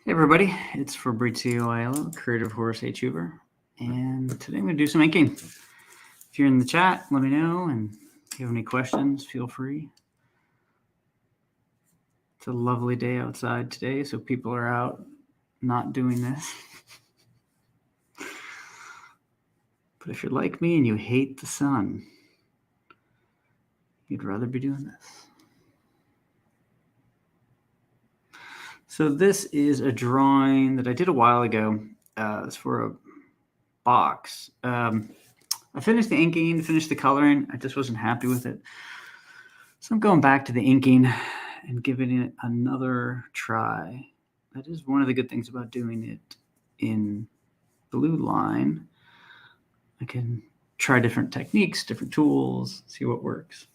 Hey everybody, it's Fabrizio Aiello, creative horse HUber, and today I'm going to do some inking. If you're in the chat, let me know, and if you have any questions, feel free. It's a lovely day outside today, so people are out not doing this. But if you're like me and you hate the sun, you'd rather be doing this. So this is a drawing that I did a while ago. It's for a box. I finished the inking, finished the coloring. I just wasn't happy with it. So I'm going back to the inking and giving it another try. That is one of the good things about doing it in blue line. I can try different techniques, different tools, see what works.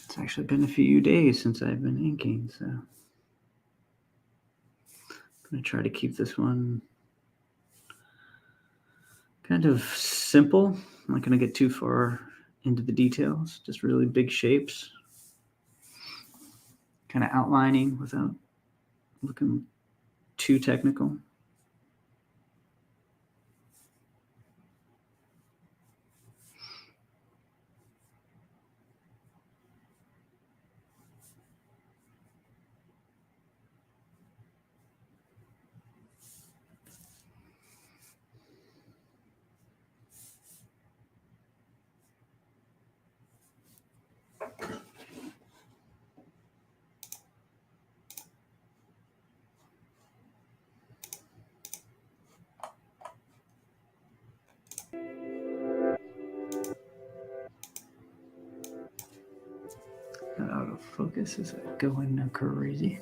It's actually been a few days since I've been inking, so I'm going to try to keep this one kind of simple. I'm not going to get too far into the details, just really big shapes, kind of outlining without looking too technical. Got out of focus. Is it going crazy?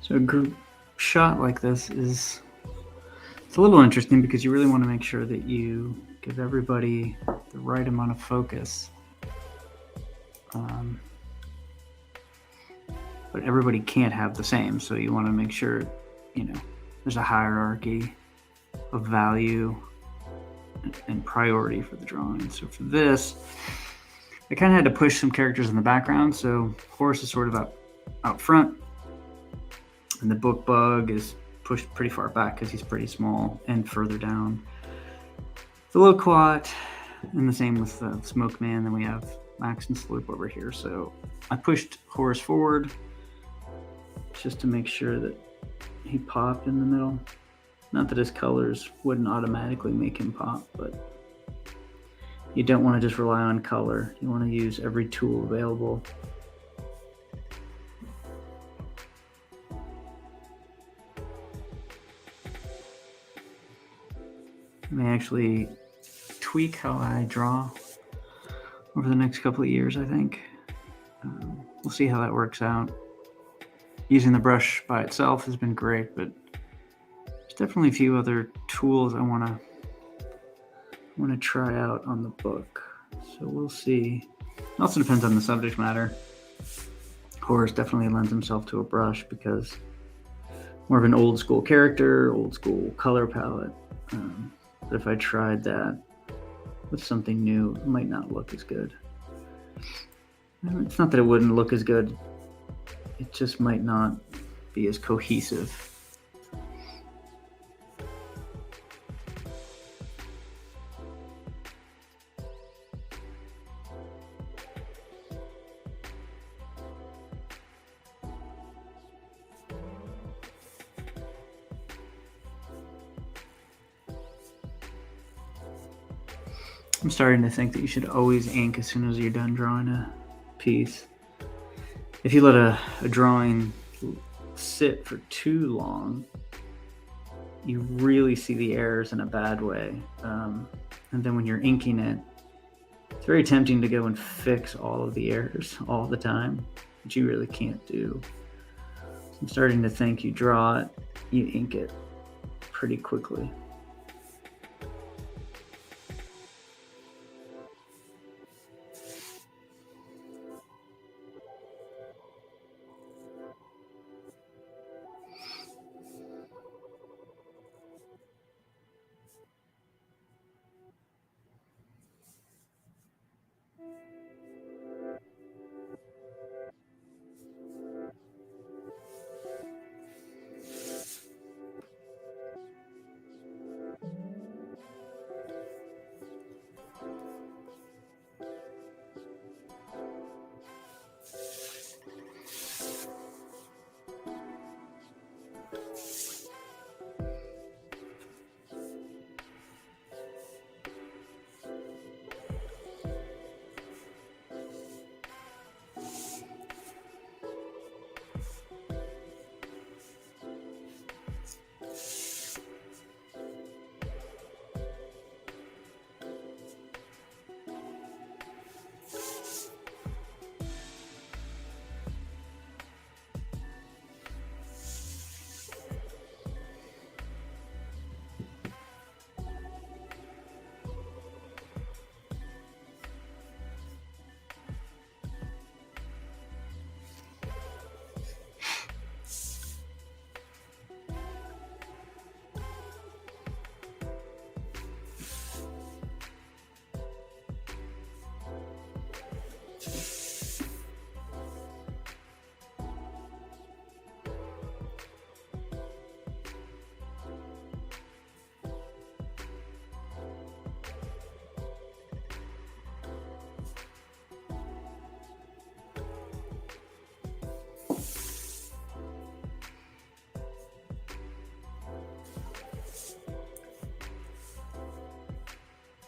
So a group shot like this it's a little interesting because you really want to make sure that you give everybody the right amount of focus. But everybody can't have the same, so you want to make sure, there's a hierarchy of value and priority for the drawing. So for this, I kind of had to push some characters in the background. So horse is sort of out front, and the book bug is pushed pretty far back because he's pretty small, and further down the loquat, and the same with the smoke man. Then we have Max and Sloop over here. So I pushed horse forward just to make sure that he popped in the middle. Not that his colors wouldn't automatically make him pop, but you don't want to just rely on color. You want to use every tool available. I may actually tweak how I draw over the next couple of years, I think. We'll see how that works out. Using the brush by itself has been great, but there's definitely a few other tools I want to try out on the book. So we'll see. It also depends on the subject matter. Horse definitely lends himself to a brush because more of an old school character, old school color palette. But if I tried that with something new, it might not look as good. It's not that it wouldn't look as good. It just might not be as cohesive. I'm starting to think that you should always ink as soon as you're done drawing a piece. If you let a drawing sit for too long, you really see the errors in a bad way. And then when you're inking it, it's very tempting to go and fix all of the errors all the time, which you really can't do. So I'm starting to think you draw it, you ink it pretty quickly.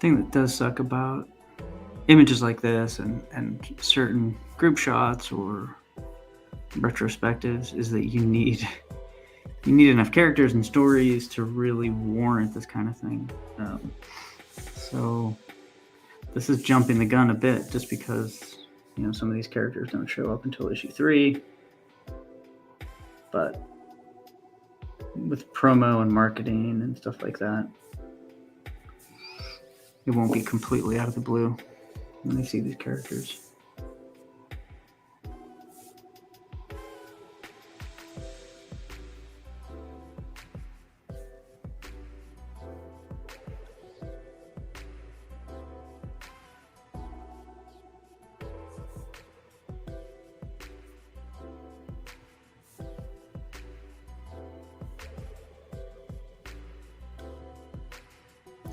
Thing that does suck about images like this and certain group shots or retrospectives is that you need enough characters and stories to really warrant this kind of thing. So this is jumping the gun a bit, just because some of these characters don't show up until issue 3. But with promo and marketing and stuff like that, it won't be completely out of the blue when they see these characters.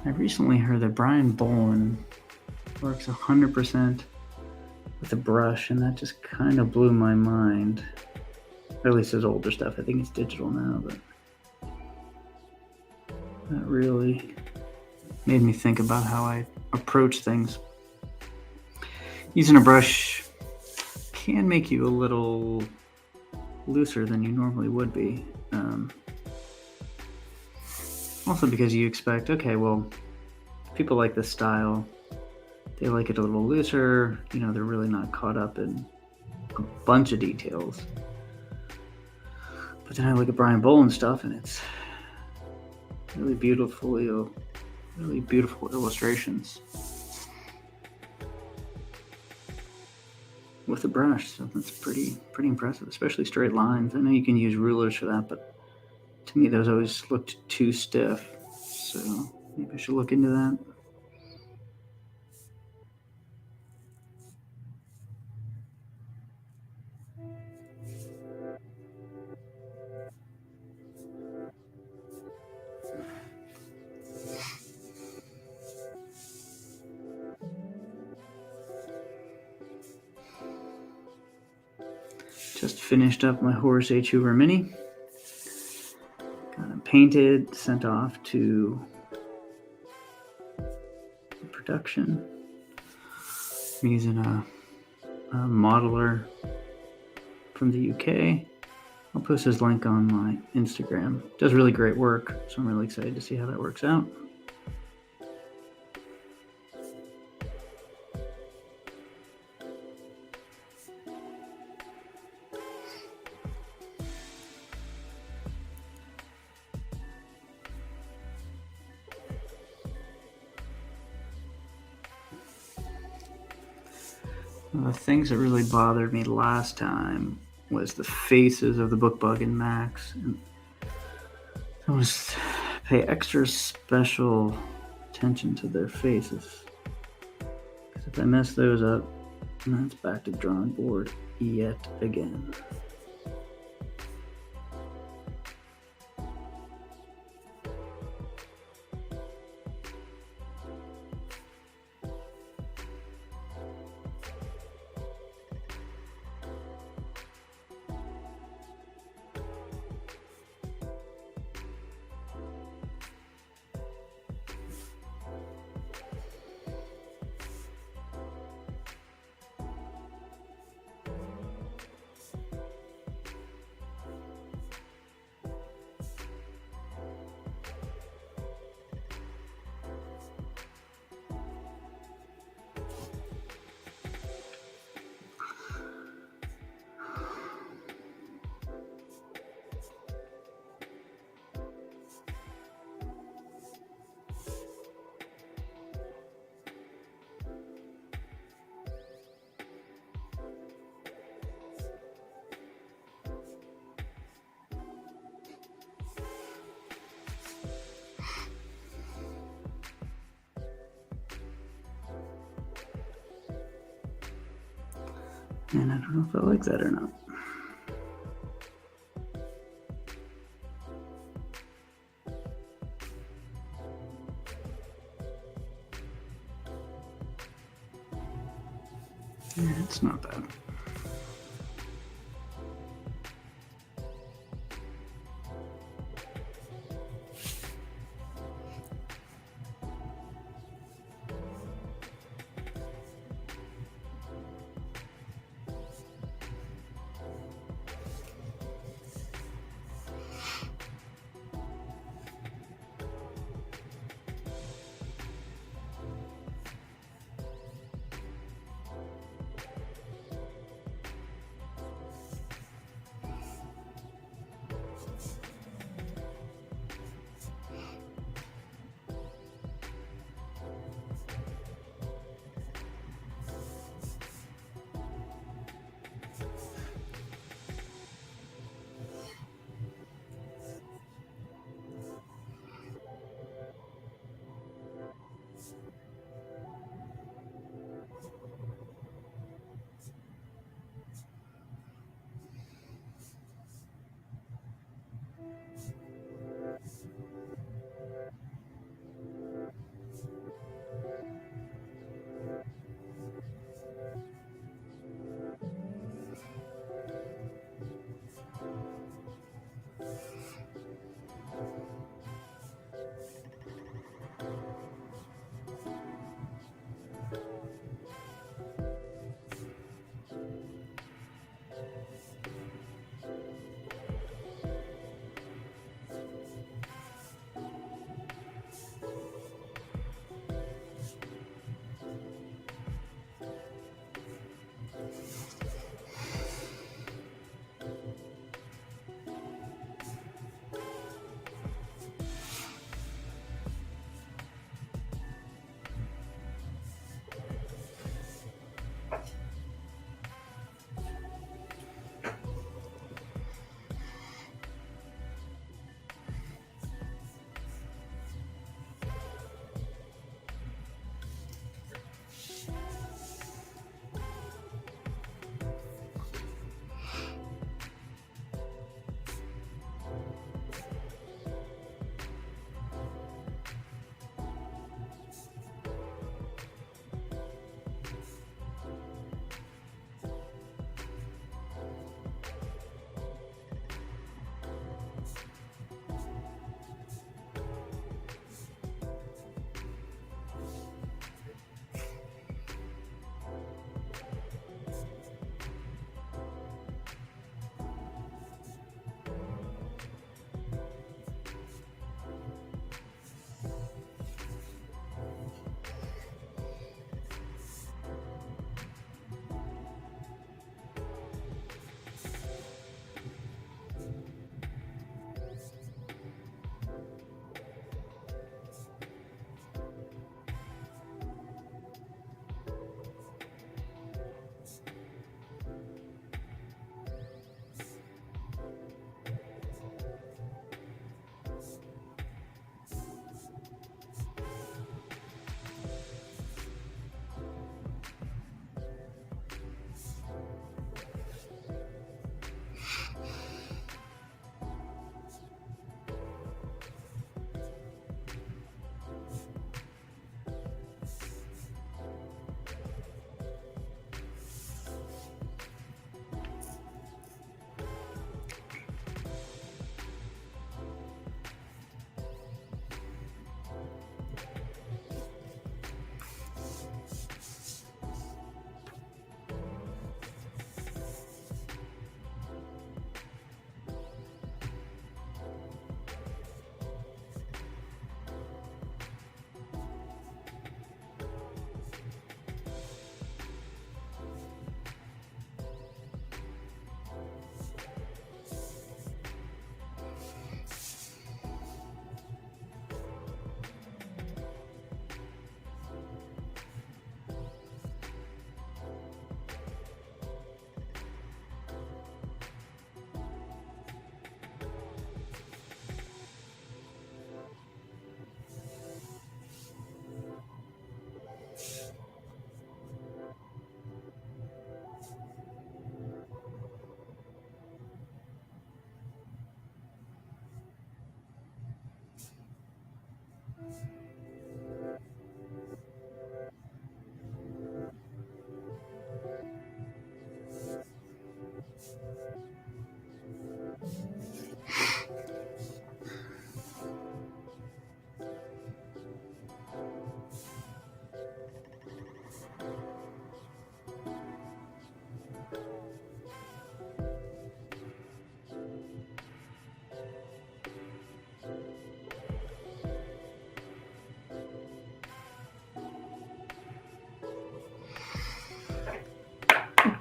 I recently heard that Brian Bolin works 100% with a brush, and that just kind of blew my mind. Or at least his older stuff. I think it's digital now, but that really made me think about how I approach things. Using a brush can make you a little looser than you normally would be. Also because you expect, okay, well, people like this style, they like it a little looser, they're really not caught up in a bunch of details. But then I look at Brian Bolin stuff, and it's really beautiful illustrations with a brush. So that's pretty impressive, especially straight lines. I know you can use rulers for that, but to me those always looked too stiff. So maybe I should look into that. Just finished up my Horace H. Hoover Mini. Got it painted, sent off to production. I'm using a modeler from the UK. I'll post his link on my Instagram. Does really great work, so I'm really excited to see how that works out. The things that really bothered me last time was the faces of the book bug and Max. And I want to pay extra special attention to their faces, because if I mess those up, that's back to drawing board yet again. And I don't know if I like that or not. Yeah, it's not bad.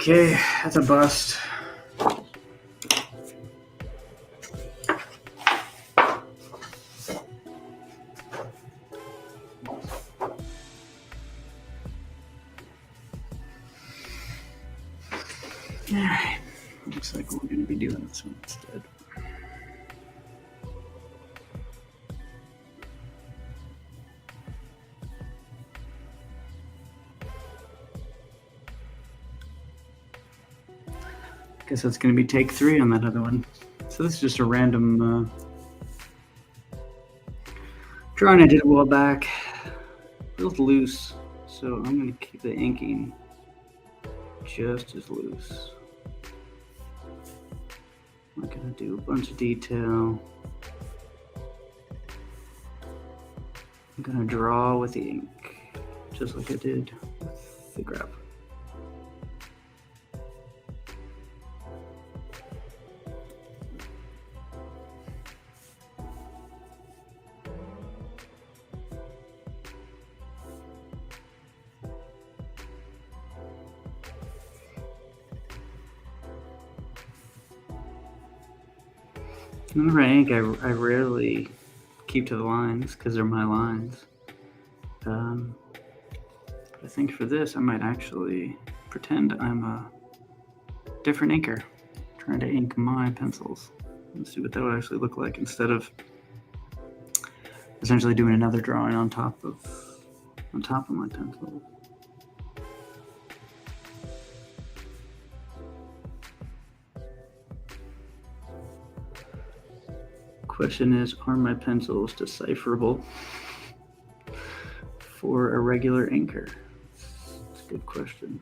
Okay, that's a bust. Alright, looks like we're going to be doing this one instead. Guess that's going to be take 3 on that other one. So this is just a random drawing I did a while back. Feels loose, so I'm going to keep the inking just as loose. I'm going to do a bunch of detail. I'm going to draw with the ink, just like I did with the graph. In the rank, I rarely keep to the lines because they're my lines. I think for this, I might actually pretend I'm a different inker, trying to ink my pencils. Let's see what that would actually look like instead of essentially doing another drawing on top of my pencil. Question is, are my pencils decipherable for a regular inker? It's a good question.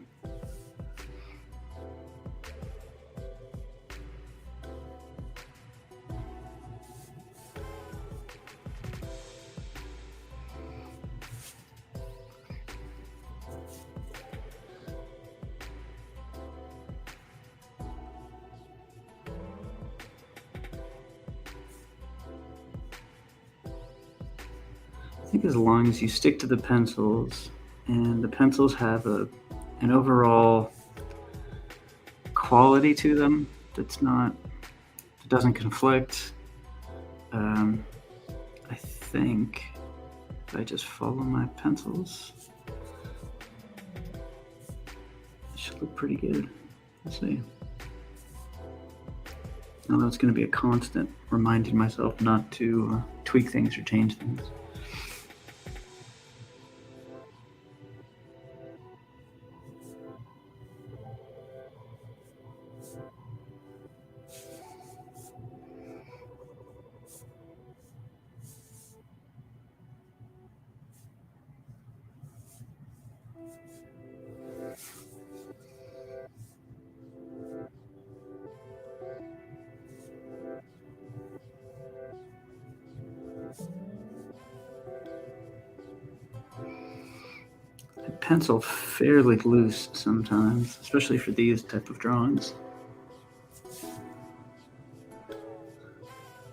I think as long as you stick to the pencils, and the pencils have an overall quality to them that doesn't conflict. I think if I just follow my pencils, it should look pretty good. Let's see. Although it's going to be a constant reminding myself not to tweak things or change things. I pencil fairly loose sometimes, especially for these type of drawings.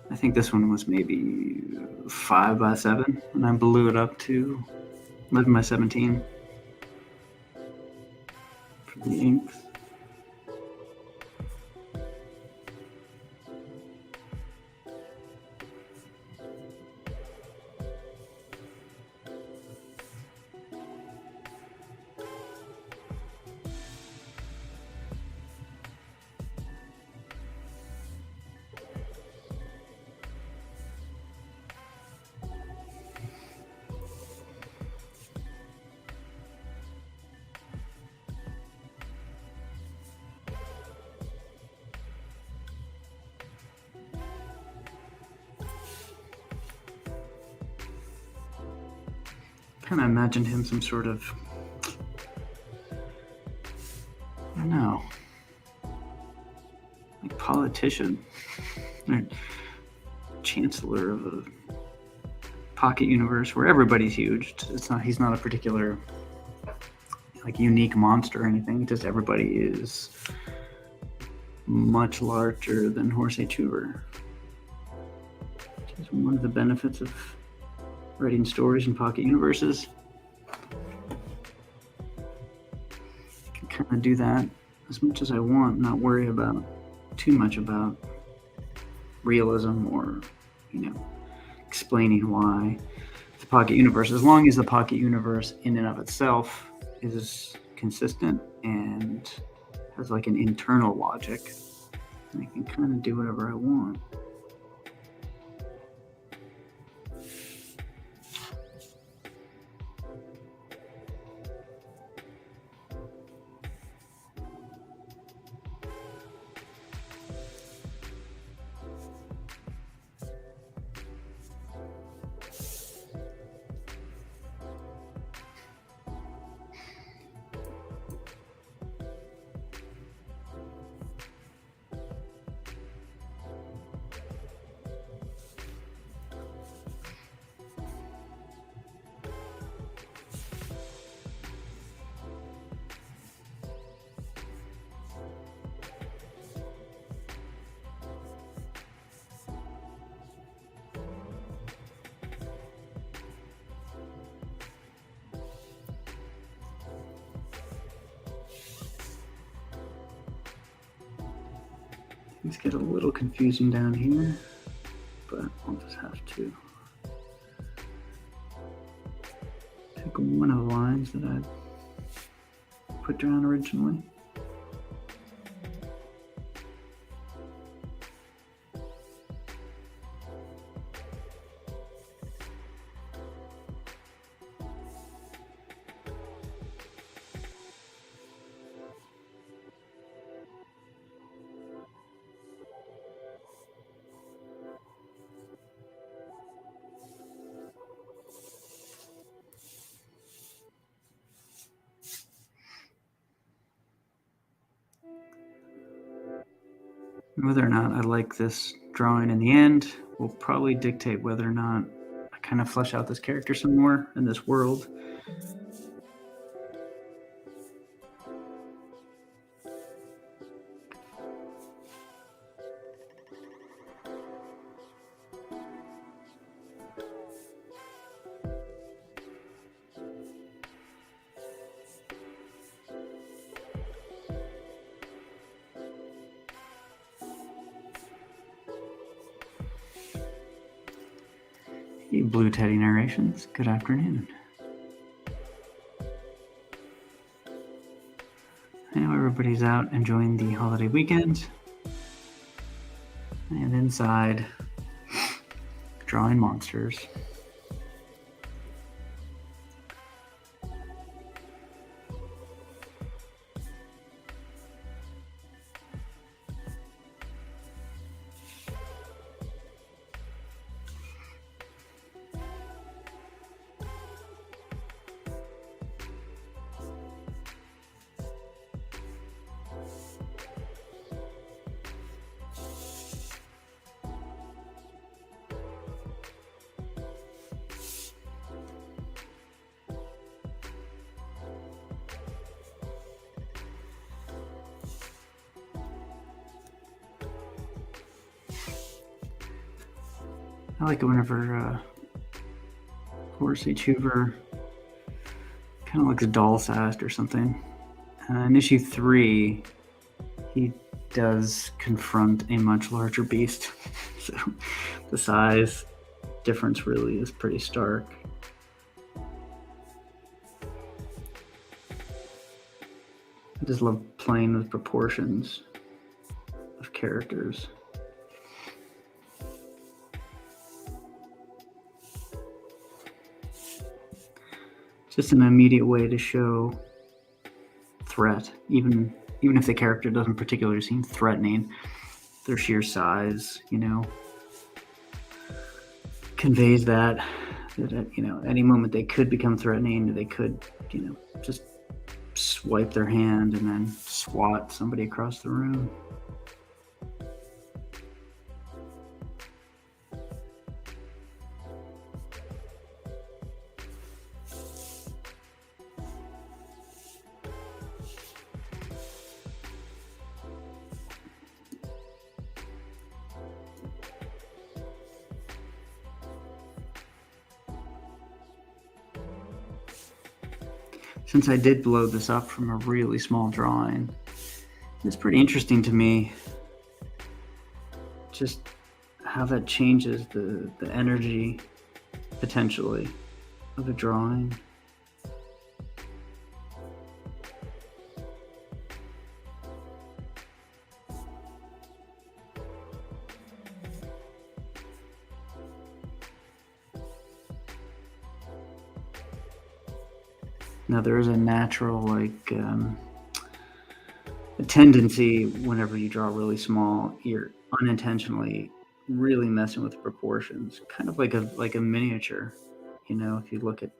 I think this one was maybe 5 by 7, and I blew it up to 11 by 17 for the inks. Kind of imagined him some sort of, I don't know, like politician or chancellor of a pocket universe where everybody's huge. He's not a particular like unique monster or anything. Just everybody is much larger than Horsey Cheever. Which is one of the benefits of writing stories in pocket universes. You can kind of do that as much as I want, not worry about too much about realism or, explaining why the pocket universe, as long as the pocket universe in and of itself is consistent and has like an internal logic, I can kind of do whatever I want. Things get a little confusing down here, but I'll just have to pick one of the lines that I put down originally. Whether or not I like this drawing in the end will probably dictate whether or not I kind of flesh out this character some more in this world. Hey, Blue Teddy Narrations, good afternoon. I know everybody's out enjoying the holiday weekend, and inside, drawing monsters. I like it whenever Horace H. Hoover kind of looks doll-sized or something. In issue 3, he does confront a much larger beast, so the size difference really is pretty stark. I just love playing with proportions of characters. Just an immediate way to show threat, even if the character doesn't particularly seem threatening. Their sheer size, conveys that at any moment they could become threatening. They could, just swipe their hand and then swat somebody across the room. Since I did blow this up from a really small drawing, It's pretty interesting to me just how that changes the energy potentially of a drawing. Now there is a natural a tendency whenever you draw really small, you're unintentionally really messing with proportions, kind of like a miniature. If you look at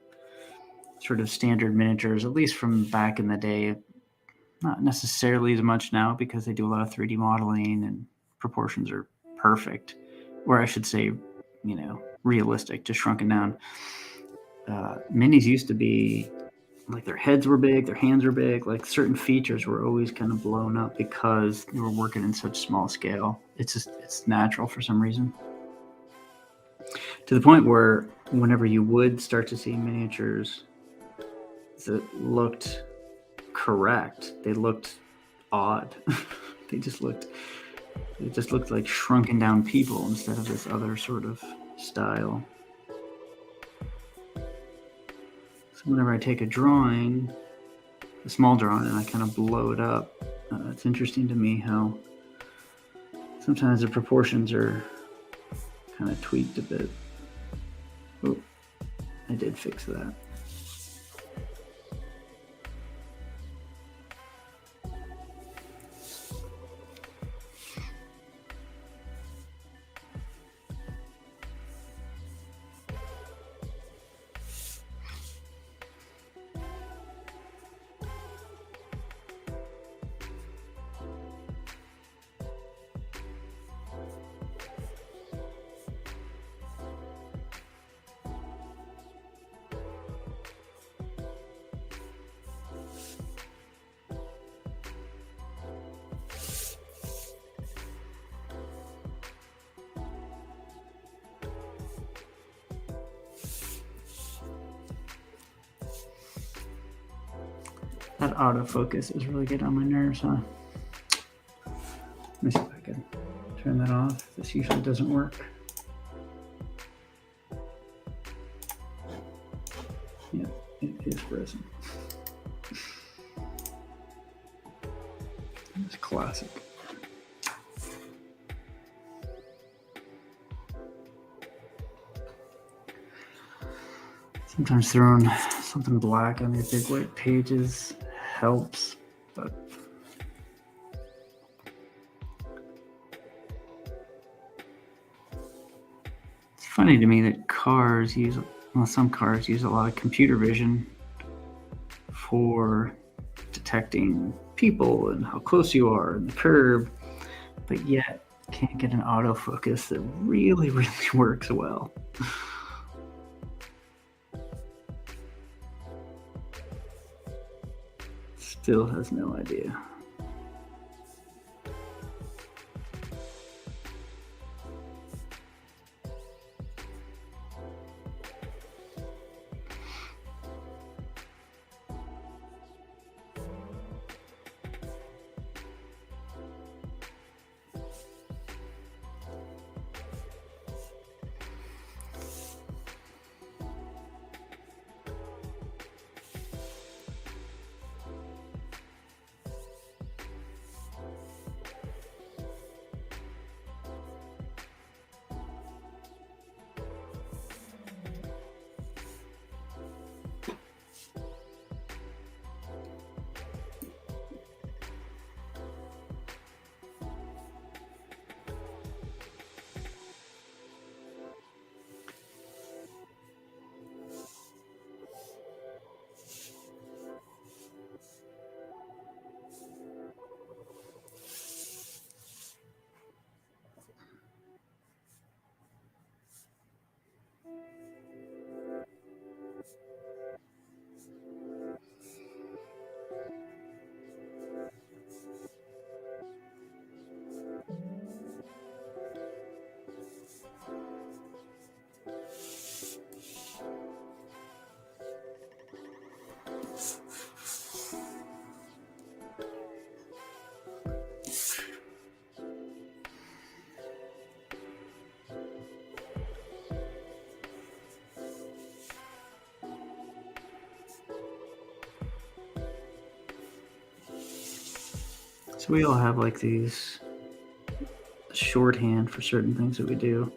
sort of standard miniatures, at least from back in the day, not necessarily as much now because they do a lot of 3D modeling and proportions are perfect, or I should say, realistic, just shrunken down. Minis used to be like their heads were big, their hands were big, like certain features were always kind of blown up because they were working in such small scale. It's natural for some reason. To the point where whenever you would start to see miniatures that looked correct, they looked odd. they just looked like shrunken down people instead of this other sort of style. So whenever I take a drawing, a small drawing, and I kind of blow it up, it's interesting to me how sometimes the proportions are kind of tweaked a bit. Oh, I did fix that. That autofocus is really getting on my nerves, huh? Let me see if I can turn that off. This usually doesn't work. Yeah, it is present. It's classic. Sometimes throwing something black on these big white pages helps, but it's funny to me that some cars use a lot of computer vision for detecting people and how close you are and the curb, but yet can't get an autofocus that really, really works well. Still has no idea. So we all have like these shorthand for certain things that we do.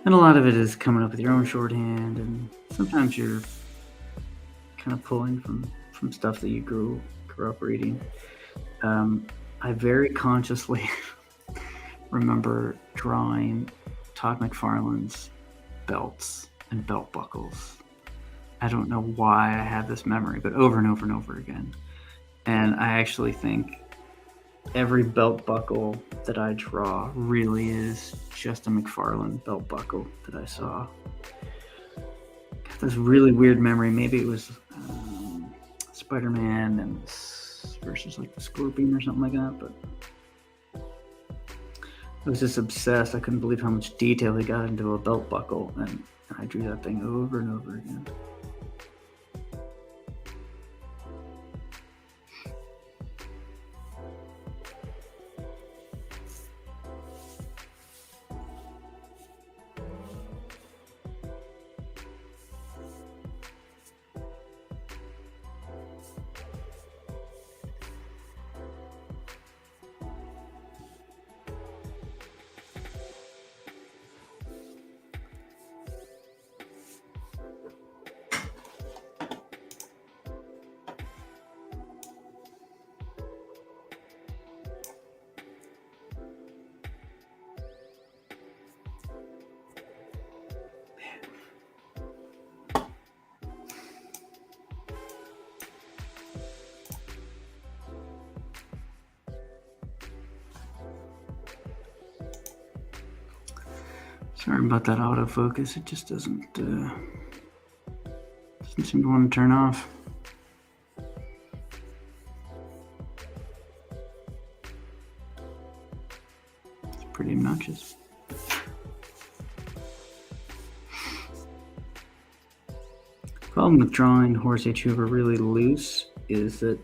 And a lot of it is coming up with your own shorthand, and sometimes you're kind of pulling from stuff that you grew up reading. I very consciously remember drawing Todd McFarlane's belts and belt buckles. I don't know why I have this memory, but over and over and over again. And I actually think every belt buckle that I draw really is just a McFarlane belt buckle that I saw. Got this really weird memory. Maybe it was Spider-Man and versus like the Scorpion or something like that, but I was just obsessed. I couldn't believe how much detail he got into a belt buckle, and I drew that thing over and over again. Sorry about that autofocus. It just doesn't seem to want to turn off. It's pretty obnoxious. Problem with drawing Horace H. Hoover really loose is that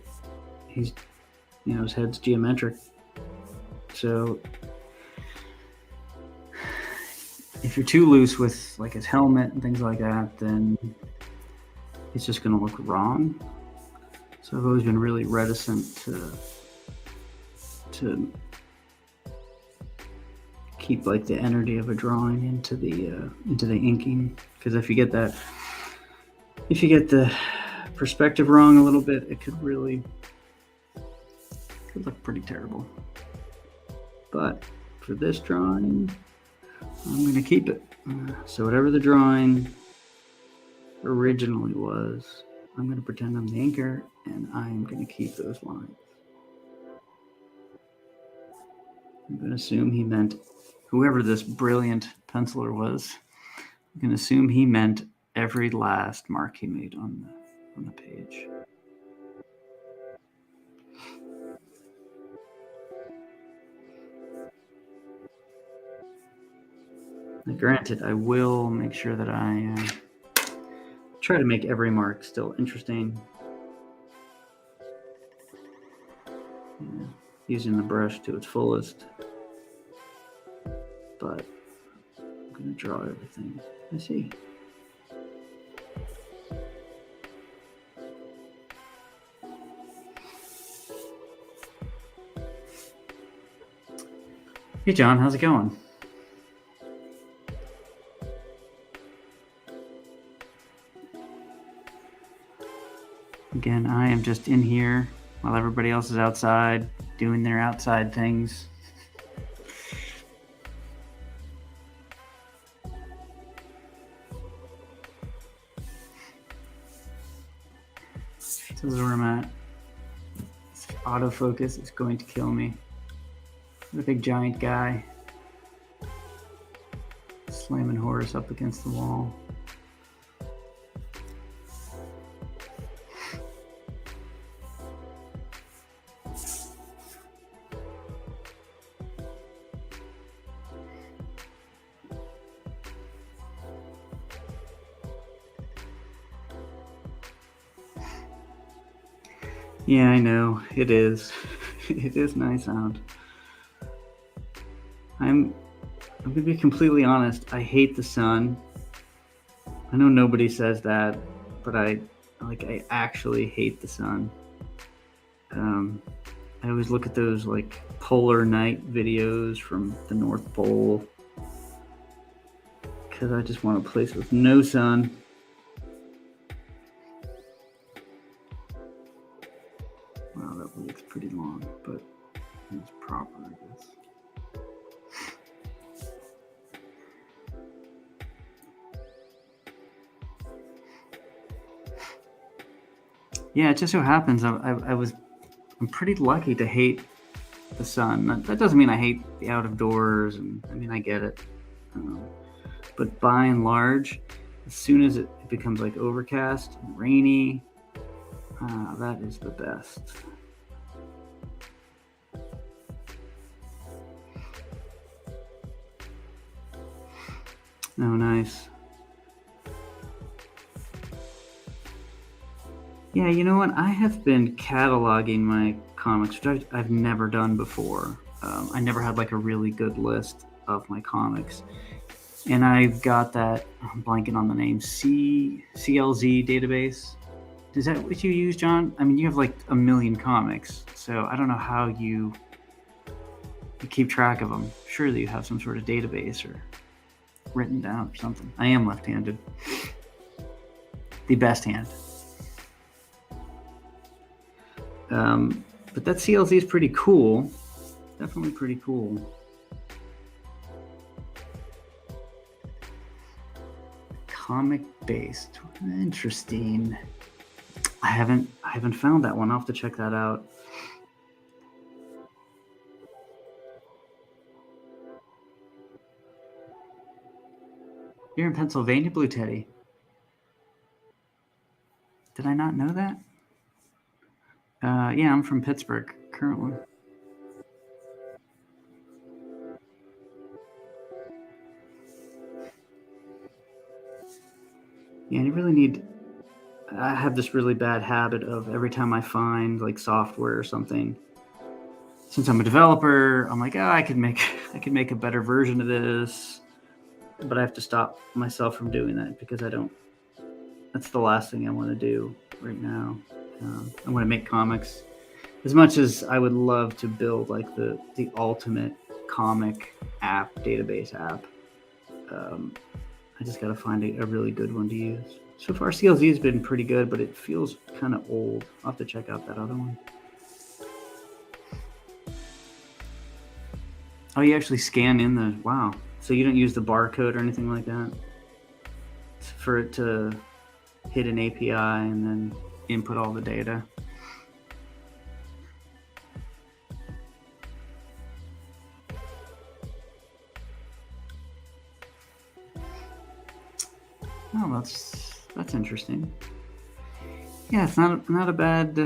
he's, his head's geometric. So if you're too loose with like his helmet and things like that, then it's just going to look wrong. So I've always been really reticent to keep like the energy of a drawing into the inking, because if you get the perspective wrong a little bit, it could look pretty terrible. But for this drawing, I'm going to keep it. So whatever the drawing originally was, I'm going to pretend I'm the inker, and I'm going to keep those lines. I'm going to assume he meant, whoever this brilliant penciler was, I'm going to assume he meant every last mark he made on the page. Now, granted, I will make sure that I try to make every mark still interesting. Using the brush to its fullest. But I'm going to draw everything I see. Hey John, how's it going? Again, I am just in here while everybody else is outside doing their outside things. This is where I'm at. This autofocus is going to kill me. The big giant guy slamming Horace up against the wall. Yeah, I know. It is. It is nice sound. I'm gonna be completely honest. I hate the sun. I know nobody says that, but I actually hate the sun. I always look at those like polar night videos from the North Pole because I just want a place with no sun. Wow, that looks pretty long, but it's proper, I guess. Yeah, it just so happens I'm pretty lucky to hate the sun. That doesn't mean I hate the out of doors, and I mean I get it. But by and large, as soon as it becomes like overcast and rainy, that is the best. Oh, nice. Yeah, you know what? I have been cataloging my comics, which I've never done before. I never had like a really good list of my comics. And I've got that, I'm blanking on the name, CLZ database. Is that what you use, John? I mean, you have like a million comics, so I don't know how you keep track of them. Surely you have some sort of database or written down or something. I am left-handed. The best hand. But that CLZ is pretty cool. Definitely pretty cool. Comic based. Interesting. I haven't found that one. I'll have to check that out. You're in Pennsylvania, Blue Teddy. Did I not know that? Yeah, I'm from Pittsburgh currently. Yeah, you really need. I have this really bad habit of every time I find like software or something. Since I'm a developer, I'm like, I could make a better version of this, but I have to stop myself from doing that because I don't. That's the last thing I want to do right now. I want to make comics. As much as I would love to build like the ultimate comic app, database app, I just got to find a really good one to use. So far, CLZ has been pretty good, but it feels kind of old. I'll have to check out that other one. Oh, you actually scan in the, wow. So you don't use the barcode or anything like that for it to hit an API and then input all the data? Oh, that's interesting. Yeah, it's not a bad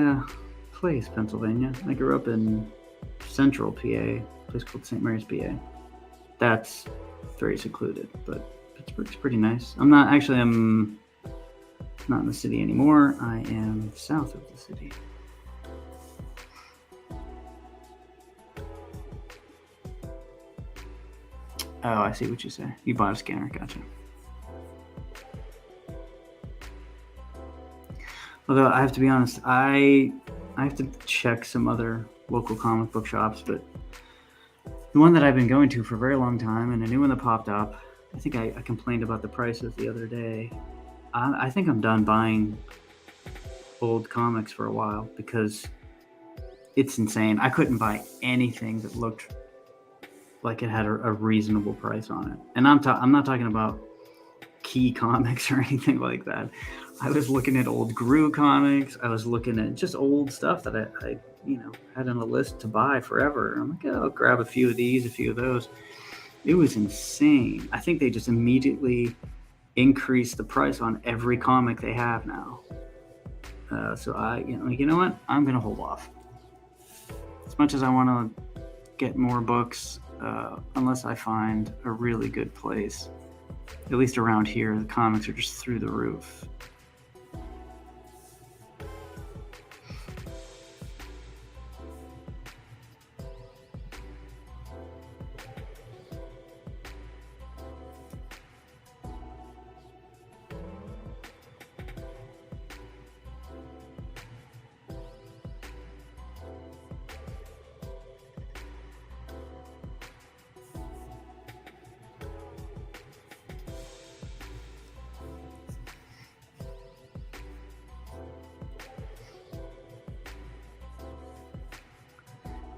place, Pennsylvania. I grew up in central PA, a place called St. Mary's, PA. That's very secluded, but Pittsburgh's pretty nice. I'm not in the city anymore. I am south of the city. Oh, I see what you say. You bought a scanner, gotcha. Although I have to be honest, I have to check some other local comic book shops, but the one that I've been going to for a very long time and a new one that popped up, I think I complained about the prices the other day. I think I'm done buying old comics for a while because it's insane. I couldn't buy anything that looked like it had a reasonable price on it. And I'm not talking about Key Comics or anything like that. I was looking at old Gru comics. I was looking at just old stuff that I had on a list to buy forever. I'm like, I'll grab a few of these, a few of those. It was insane. I think they just immediately increased the price on every comic they have now. So you know what? I'm gonna hold off. As much as I want to get more books, unless I find a really good place. At least around here, the comics are just through the roof.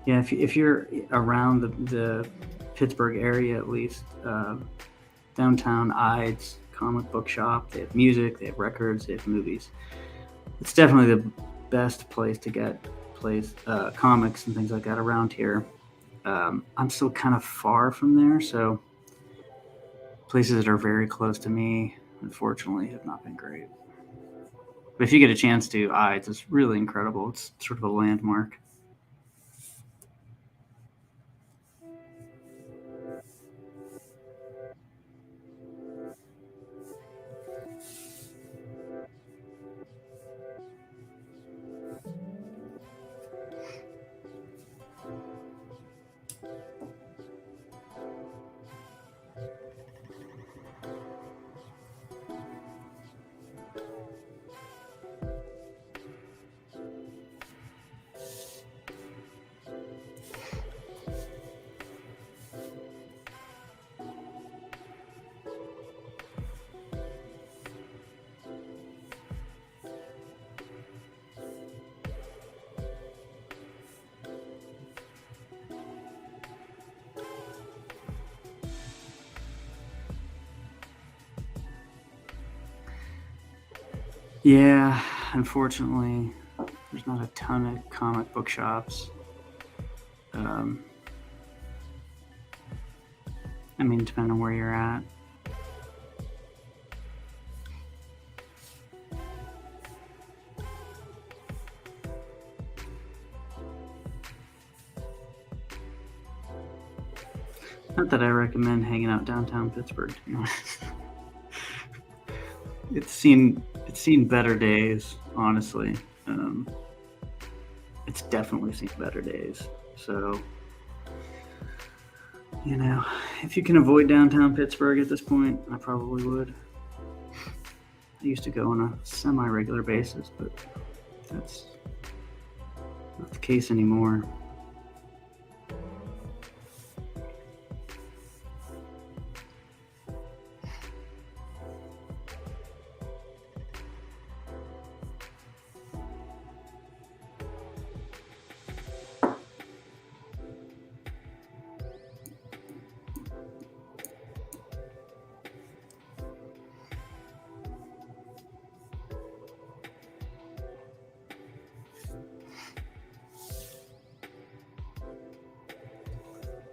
Yeah, if you're around the Pittsburgh area, at least, downtown Ides comic book shop. They have music, they have records, they have movies. It's definitely the best place to get comics and things like that around here. I'm still kind of far from there, so places that are very close to me, unfortunately, have not been great. But if you get a chance to, it's really incredible. It's sort of a landmark. Yeah, unfortunately, there's not a ton of comic book shops. Um, I mean, depending on where you're at. Not that I recommend hanging out downtown Pittsburgh, to be honest. It's seen better days, honestly. Um, it's definitely seen better days. So, if you can avoid downtown Pittsburgh at this point, I probably would. I used to go on a semi-regular basis, but that's not the case anymore.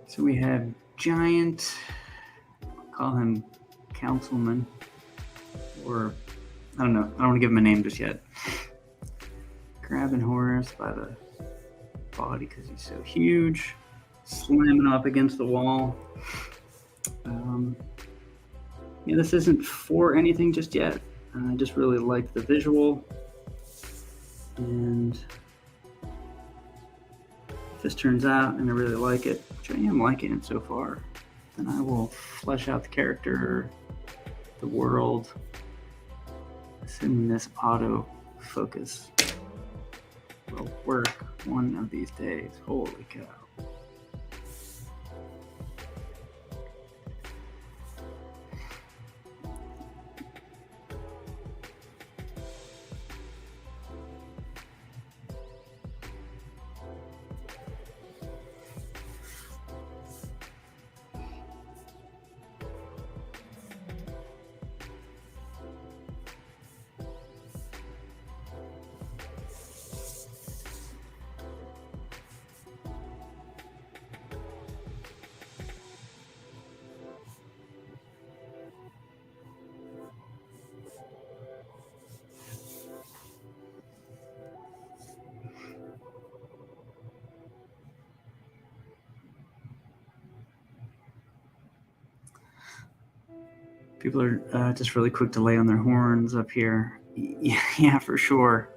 So we have Giant, call him Councilman, or I don't know. I don't want to give him a name just yet. Grabbing Horace by the body because he's so huge, slamming up against the wall. Yeah, this isn't for anything just yet. I just really like the visual, and if this turns out and I really like it, which I am liking it so far, then I will flesh out the character, the world, assuming this auto focus will work one of these days. Holy cow. People are just really quick to lay on their horns up here. Yeah, for sure.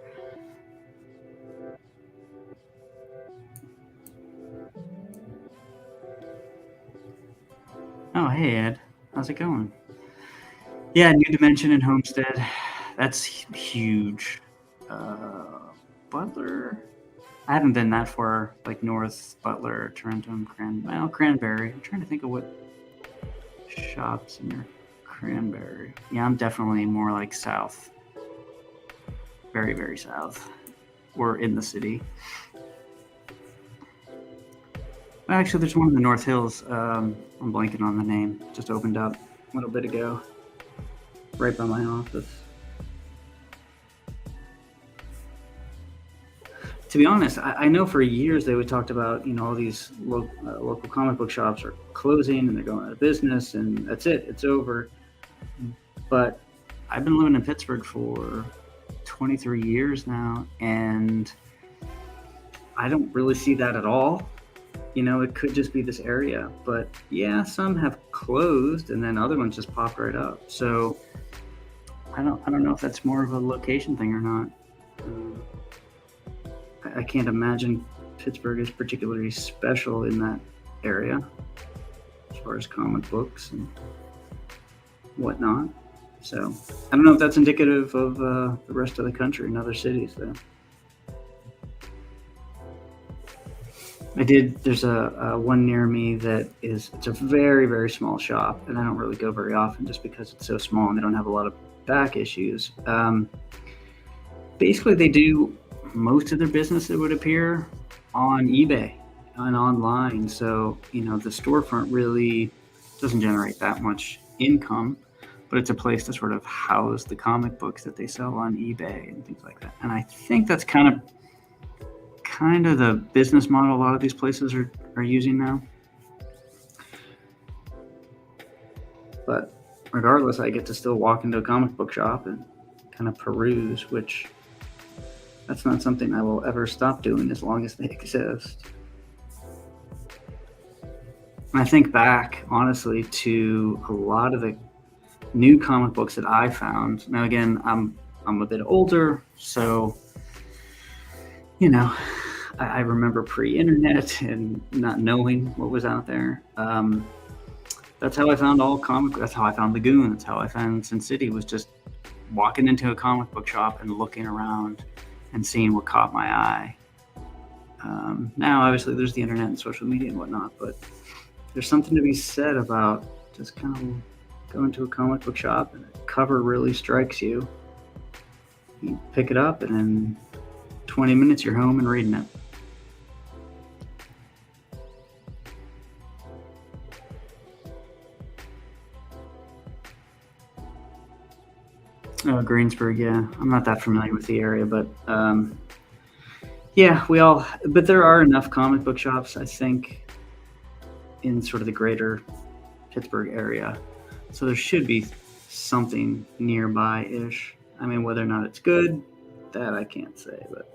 Oh, hey, Ed. How's it going? Yeah, New Dimension and Homestead. That's huge. Butler. I haven't been that far, like north, Butler, Tarentum, Cranberry. I'm trying to think of what shops near Cranberry. Yeah, I'm definitely more like south. Very, very south. Or in the city. Actually, there's one in the North Hills. I'm blanking on the name. Just opened up a little bit ago, right by my office. To be honest, I know for years they would talked about, all these local comic book shops are closing and they're going out of business and that's it, it's over. But I've been living in Pittsburgh for 23 years now, and I don't really see that at all. It could just be this area, but yeah, some have closed and then other ones just popped right up. So I don't know if that's more of a location thing or not. I can't imagine Pittsburgh is particularly special in that area as far as comic books and whatnot. So I don't know if that's indicative of the rest of the country and other cities, though. There's a one near me it's a very, very small shop, and I don't really go very often just because it's so small and they don't have a lot of back issues. Basically, they do most of their business, it would appear, on eBay and online. So, the storefront really doesn't generate that much income, but it's a place to sort of house the comic books that they sell on eBay and things like that. And I think that's kind of the business model a lot of these places are using now. But regardless, I get to still walk into a comic book shop and kind of peruse, which that's not something I will ever stop doing as long as they exist. And I think back, honestly, to a lot of the new comic books that I found. Now, again, I'm a bit older, so I remember pre-internet and not knowing what was out there. That's how I found all comic. That's how I found Lagoon. That's how I found Sin City. Was just walking into a comic book shop and looking around and seeing what caught my eye. Now, obviously, there's the internet and social media and whatnot, but there's something to be said about just kind of going to a comic book shop and a cover really strikes you. You pick it up, and in 20 minutes, you're home and reading it. Oh, Greensburg, yeah. I'm not that familiar with the area, but yeah, but there are enough comic book shops, I think, in sort of the greater Pittsburgh area. So there should be something nearby-ish. I mean, whether or not it's good, that I can't say, but.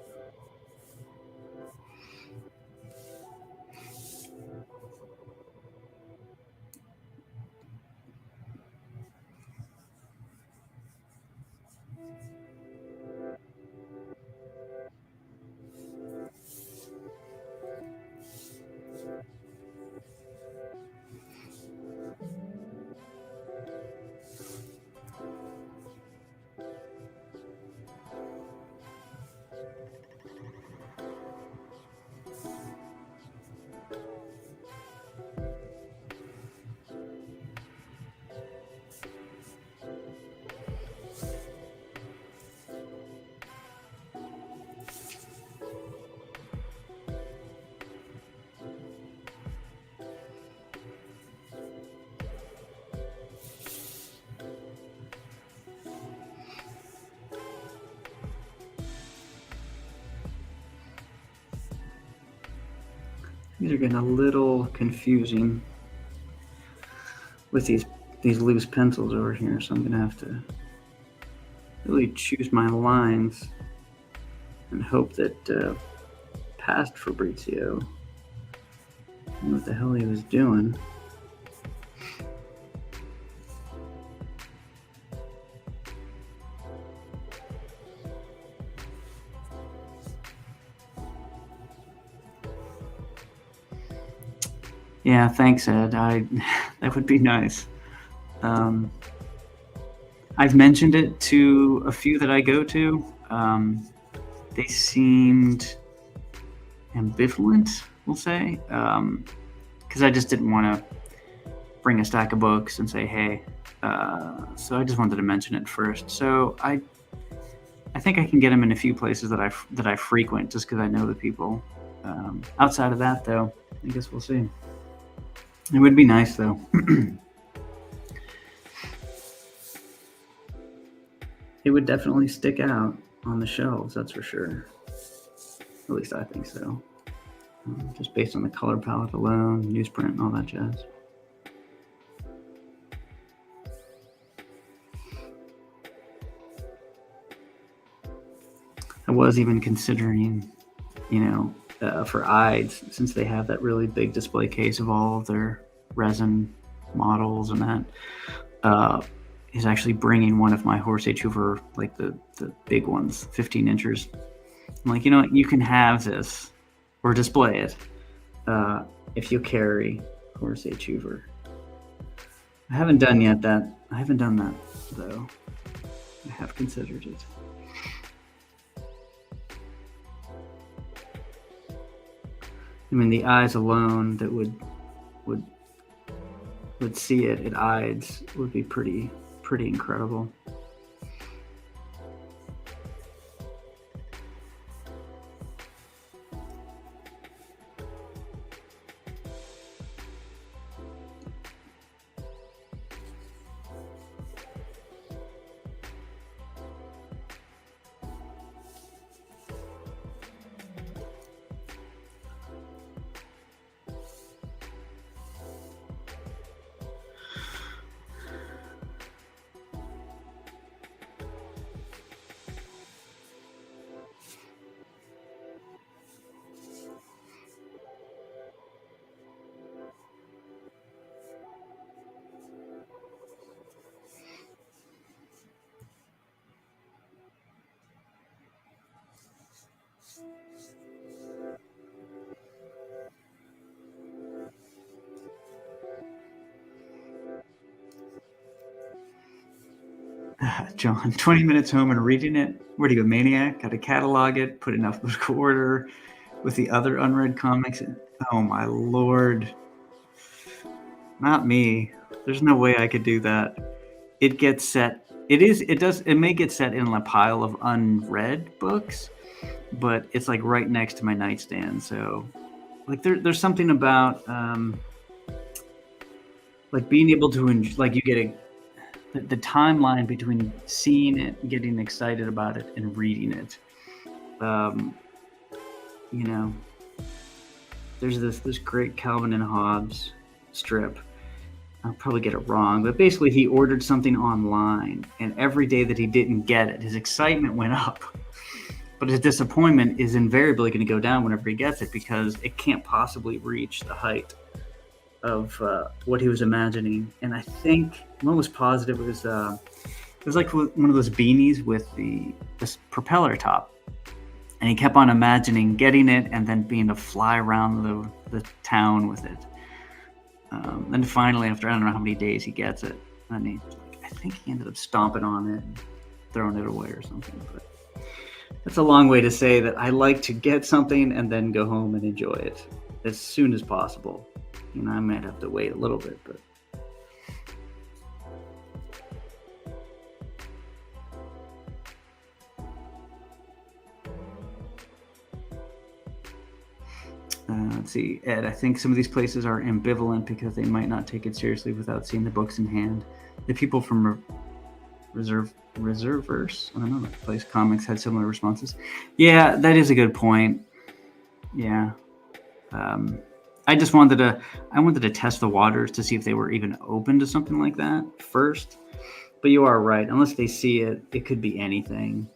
These are getting a little confusing with these loose pencils over here, so I'm gonna have to really choose my lines and hope that past Fabrizio knew what the hell he was doing. Yeah, thanks, Ed. That would be nice. I've mentioned it to a few that I go to. They seemed ambivalent, we'll say, because I just didn't want to bring a stack of books and say, hey. So I just wanted to mention it first. So I think I can get them in a few places that I frequent, just because I know the people. Outside of that, though, I guess we'll see. It would be nice though. It would definitely stick out on the shelves, that's for sure. At least I think so. Just based on the color palette alone, newsprint, and all that jazz. I was even considering, for IDEs, since they have that really big display case of all of their resin models and that, is actually bringing one of my Horse Age Hoover, like the big ones, 15 inches. I'm like, you can have this or display it if you carry Horse Age Hoover. I haven't done that though. I have considered it. I mean, the eyes alone that would see it at IDEs would be pretty incredible. John, 20 minutes home and reading it? Where do you go, maniac? Got to catalog it, put it in alphabetical order with the other unread comics. Oh my lord. Not me. There's no way I could do that. It gets set. It may get set in a pile of unread books, but it's like right next to my nightstand. So like there's something about like being able to like you get the timeline between seeing it, getting excited about it, and reading it. There's this great Calvin and Hobbes strip. I'll probably get it wrong, but basically he ordered something online, and every day that he didn't get it, his excitement went up. But his disappointment is invariably going to go down whenever he gets it, because it can't possibly reach the height of what he was imagining. And I think one was positive. It was like one of those beanies with this propeller top, and he kept on imagining getting it and then being to fly around the town with it. Then finally, after I don't know how many days, he gets it, and I think he ended up stomping on it and throwing it away or something. But that's a long way to say that I like to get something and then go home and enjoy it as soon as possible. I might have to wait a little bit, but let's see, Ed. I think some of these places are ambivalent because they might not take it seriously without seeing the books in hand. The people from Reserverse, I don't know, that place comics had similar responses. Yeah, that is a good point. Yeah. I just wanted to test the waters to see if they were even open to something like that first. But you are right. Unless they see it, it could be anything,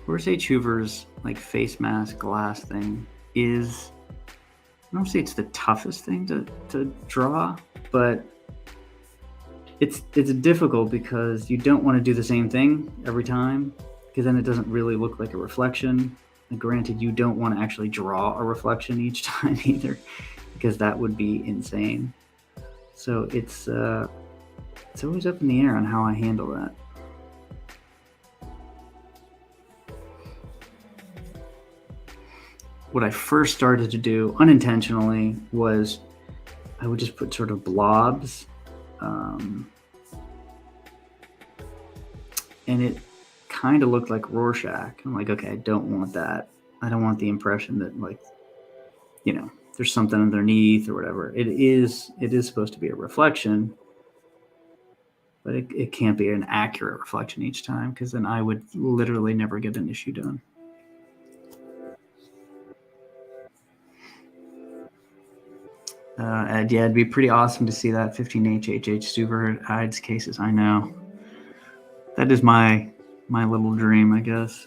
Horse Age Hoover's like face mask glass thing is, I don't say it's the toughest thing to draw, but it's difficult because you don't want to do the same thing every time, because then it doesn't really look like a reflection. And granted, you don't want to actually draw a reflection each time either, because that would be insane. So it's always up in the air on how I handle that. What I first started to do unintentionally was I would just put sort of blobs, and it kind of looked like Rorschach. I'm like, okay, I don't want that. I don't want the impression that, like, you know, there's something underneath or whatever. It is supposed to be a reflection, but it can't be an accurate reflection each time, because then I would literally never get an issue done. Yeah, it'd be pretty awesome to see that 15HHH super hides cases. I know. That is my little dream, I guess.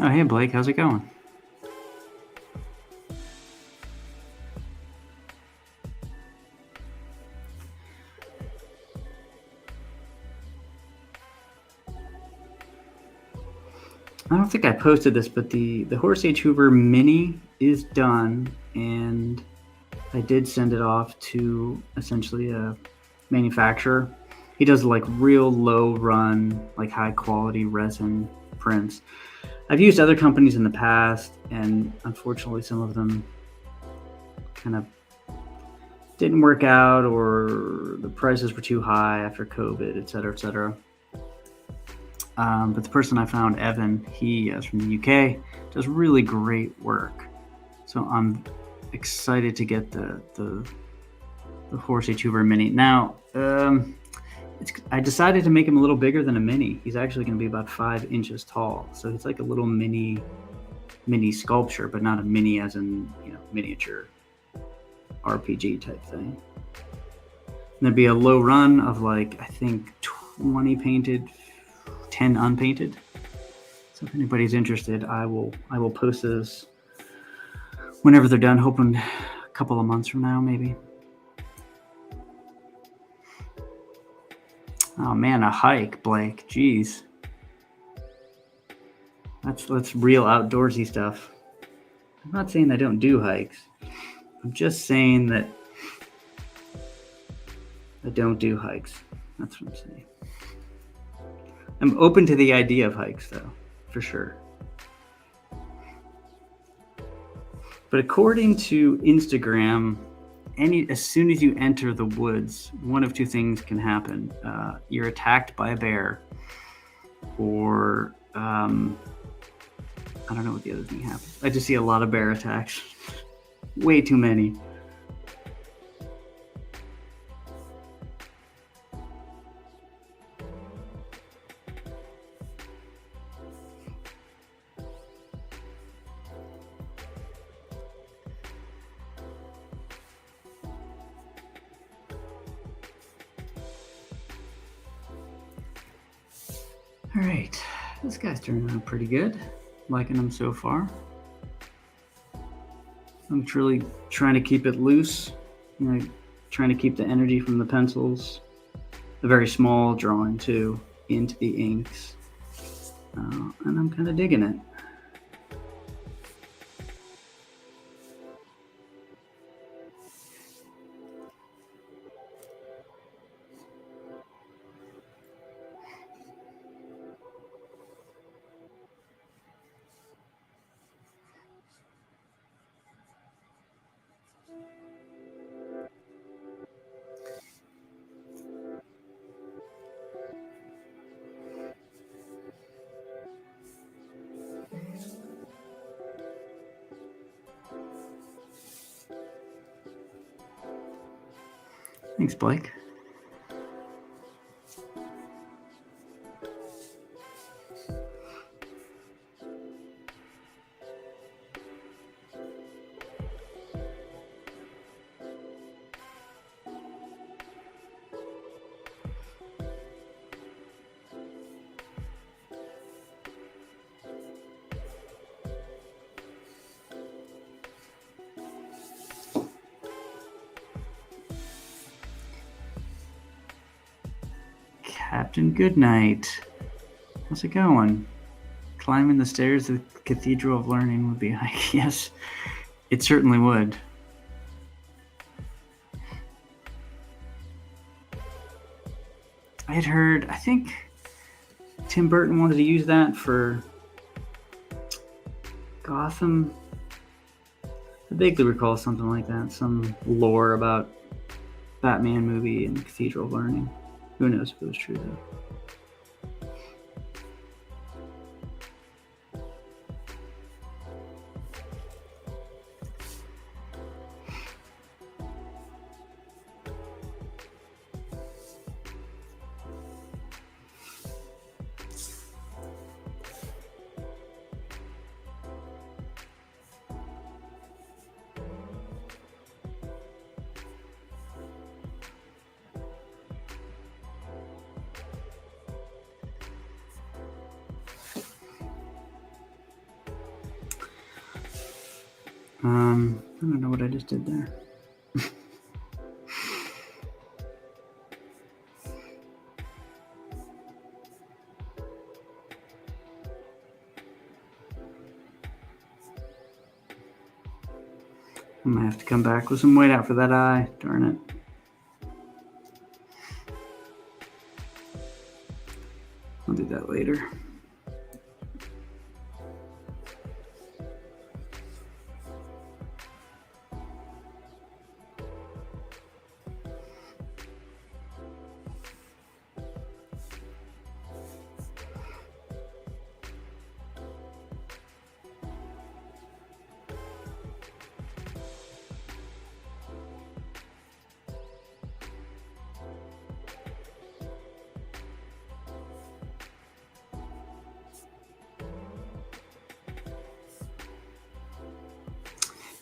Oh, hey, Blake, how's it going? I don't think I posted this, but the Horace H. Hoover Mini is done, and I did send it off to essentially a manufacturer. He does like real low run, like high quality resin prints. I've used other companies in the past, and unfortunately some of them kind of didn't work out, or the prices were too high after COVID, et cetera, et cetera. But the person I found, Evan, he is from the UK, does really great work. So I'm excited to get the Horace H. Hoover Mini. Now, I decided to make him a little bigger than a mini. He's actually going to be about 5 inches tall. So he's like a little mini sculpture, but not a mini as in, you know, miniature RPG type thing. And there'd be a low run of like, I think 20 painted, 10 unpainted. So if anybody's interested, I will post those whenever they're done, hoping a couple of months from now, maybe. Oh man, a hike, Blake. Jeez. That's real outdoorsy stuff. I'm not saying I don't do hikes. I'm just saying that I don't do hikes. That's what I'm saying. I'm open to the idea of hikes, though, for sure. But according to Instagram, as soon as you enter the woods, one of two things can happen. You're attacked by a bear, or I don't know what the other thing happens. I just see a lot of bear attacks. Way too many. All right, this guy's turning out pretty good. Liking him so far. I'm really trying to keep it loose, you know, trying to keep the energy from the pencils. A very small drawing too, into the inks. And I'm kind of digging it. Thanks, Blake. Captain Goodnight. How's it going? Climbing the stairs of the Cathedral of Learning would be high. Yes, it certainly would. I had heard, I think Tim Burton wanted to use that for Gotham. I vaguely recall something like that, some lore about Batman movie and Cathedral of Learning. Who knows if it was true though. I don't know what I just did there. I might have to come back with some weight out for that eye. Darn it. I'll do that later.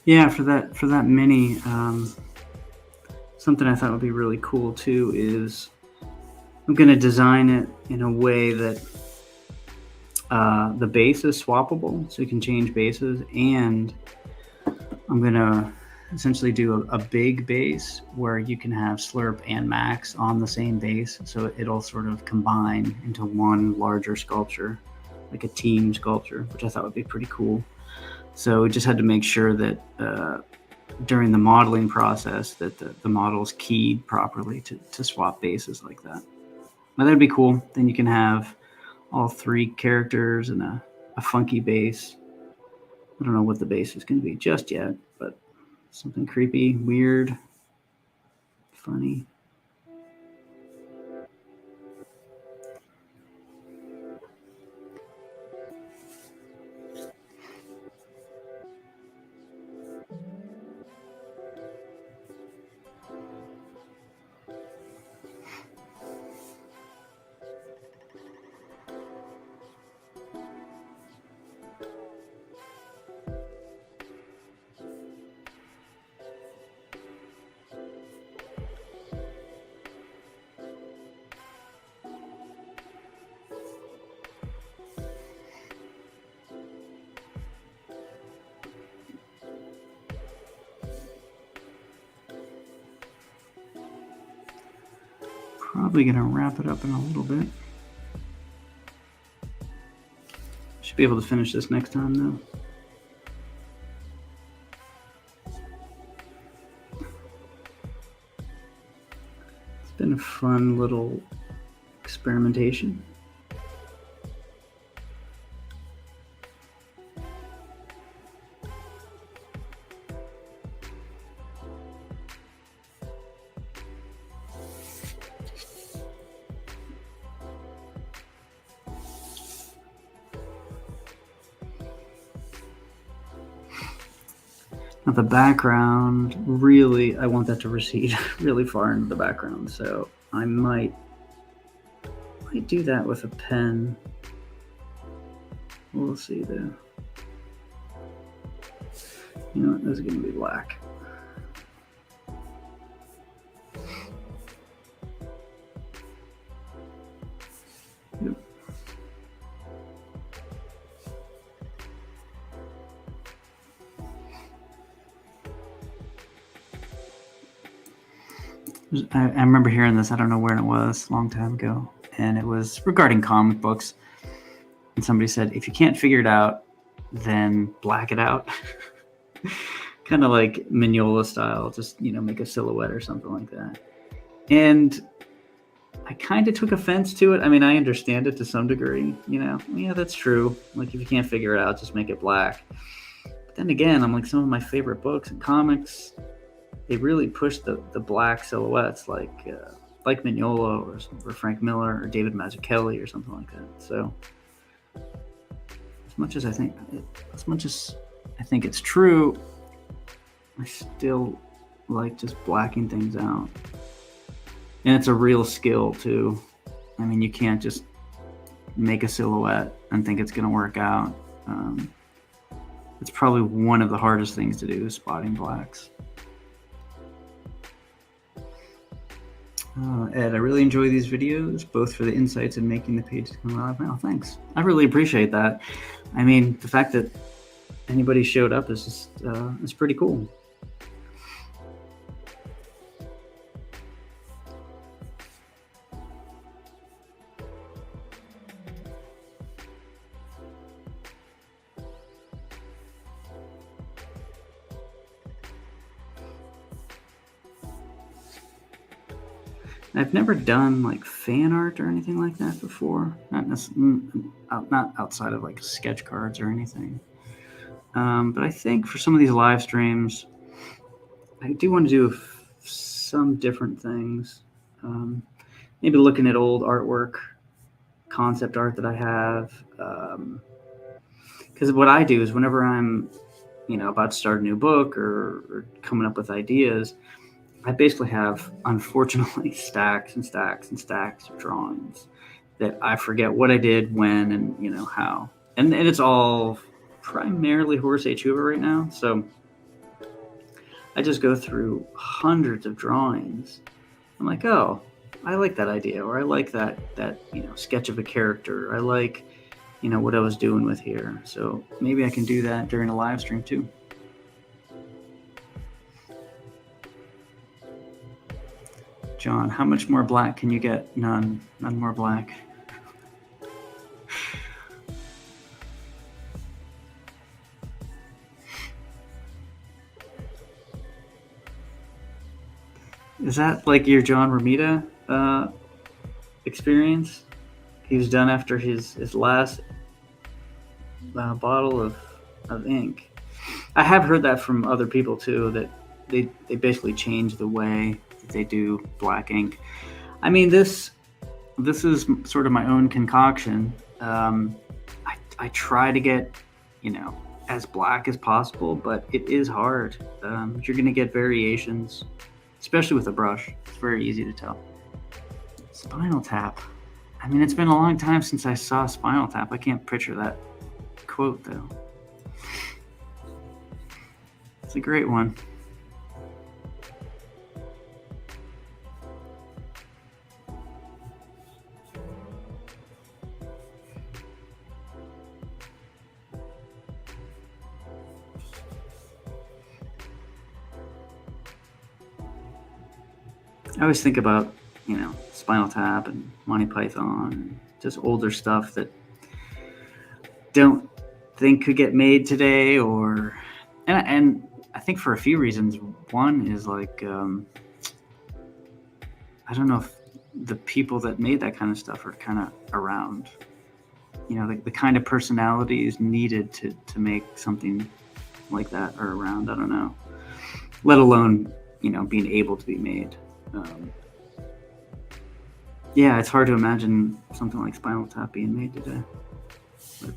Yeah, for that mini, something I thought would be really cool too is I'm going to design it in a way that the base is swappable, so you can change bases, and I'm going to essentially do a big base where you can have Slurp and Max on the same base, so it'll sort of combine into one larger sculpture, like a team sculpture, which I thought would be pretty cool. So we just had to make sure that during the modeling process that the model's keyed properly to swap bases like that. But that'd be cool. Then you can have all three characters and a funky base. I don't know what the base is going to be just yet, but something creepy, weird, funny. Probably going to wrap it up in a little bit. Should be able to finish this next time though. It's been a fun little experimentation. Now the background, really, I want that to recede really far into the background, so I might do that with a pen. We'll see though. You know what, this is going to be black. Yep. I remember hearing this, I don't know where it was, a long time ago, and it was regarding comic books. And somebody said, if you can't figure it out, then black it out. Kind of like Mignola style, just, make a silhouette or something like that. And I kind of took offense to it. I mean, I understand it to some degree, Yeah, that's true. Like, if you can't figure it out, just make it black. But then again, I'm like, some of my favorite books and comics, they really push the black silhouettes, like Mignola or Frank Miller or David Mazzucchelli or something like that. So as much as I think it's true, I still like just blacking things out. And it's a real skill too. I mean, you can't just make a silhouette and think it's going to work out. It's probably one of the hardest things to do, is spotting blacks. Ed, I really enjoy these videos, both for the insights and making the pages come alive. Wow, thanks. I really appreciate that. I mean, the fact that anybody showed up is just it's pretty cool. I've never done like fan art or anything like that before. Not outside of like sketch cards or anything. But I think for some of these live streams, I do want to do some different things. Maybe looking at old artwork, concept art that I have. Because what I do is whenever I'm, about to start a new book or coming up with ideas, I basically have, unfortunately, stacks and stacks and stacks of drawings that I forget what I did, when, and how. And it's all primarily Horace H. Hoover right now. So I just go through hundreds of drawings. I'm like, oh, I like that idea, or I like that sketch of a character. I like, what I was doing with here. So maybe I can do that during a live stream too. John, how much more black can you get? None more black. Is that like your John Romita experience? He was done after his last bottle of ink. I have heard that from other people too, that they basically change the way that they do black ink. I mean, this is sort of my own concoction. I try to get, as black as possible, but it is hard. You're going to get variations, especially with a brush. It's very easy to tell. Spinal Tap. I mean, it's been a long time since I saw Spinal Tap. I can't picture that quote, though. It's a great one. I always think about, Spinal Tap and Monty Python, and just older stuff that don't think could get made today, and I think for a few reasons. One is like, I don't know if the people that made that kind of stuff are kind of around. The kind of personalities needed to make something like that are around. I don't know. Let alone, being able to be made. Yeah, it's hard to imagine something like Spinal Tap being made today,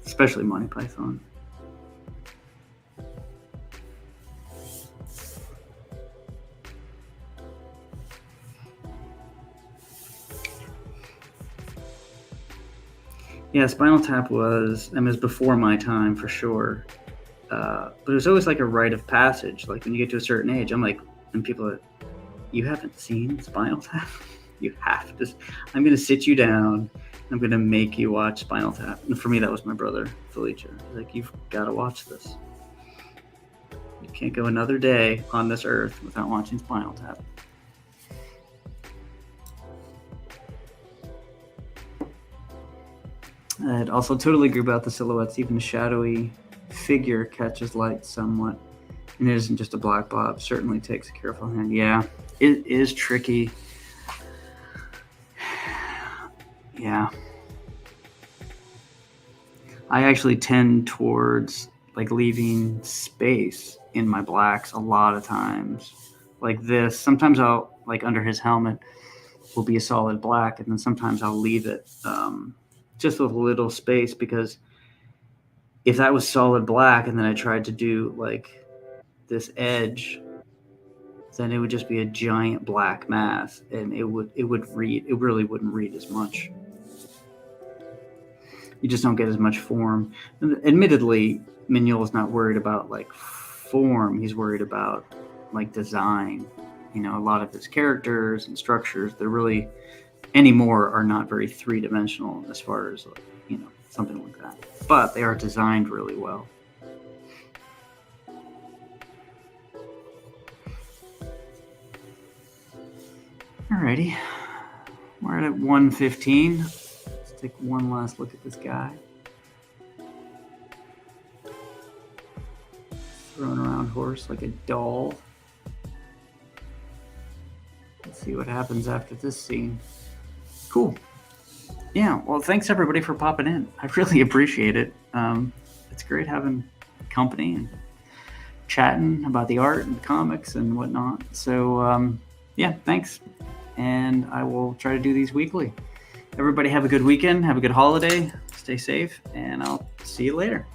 especially Monty Python. Yeah, Spinal Tap was before my time for sure. But it was always like a rite of passage. Like when you get to a certain age, I'm like, and people are, you haven't seen Spinal Tap? You have to. I'm going to sit you down. I'm going to make you watch Spinal Tap. And for me, that was my brother, Felicia. Like, you've got to watch this. You can't go another day on this earth without watching Spinal Tap. I'd also totally agree about the silhouettes. Even a shadowy figure catches light somewhat. And it isn't just a black blob. Certainly takes a careful hand. Yeah, it is tricky. Yeah. I actually tend towards like leaving space in my blacks a lot of times. Like this, sometimes I'll, like under his helmet, will be a solid black, and then sometimes I'll leave it just with a little space, because if that was solid black and then I tried to do like this edge, then it would just be a giant black mass, and it really wouldn't read as much. You just don't get as much form. And admittedly, Mignola is not worried about like form. He's worried about like design. You know, a lot of his characters and structures, they're really anymore are not very three-dimensional as far as like, you know, something like that. But they are designed really well. Alrighty, we're at 1:15. Let's take one last look at this guy. Throwing around horse like a doll. Let's see what happens after this scene. Cool. Yeah, well, thanks everybody for popping in. I really appreciate it. It's great having company and chatting about the art and comics and whatnot. So, yeah, thanks. And I will try to do these weekly. Everybody have a good weekend. Have a good holiday. Stay safe. And I'll see you later.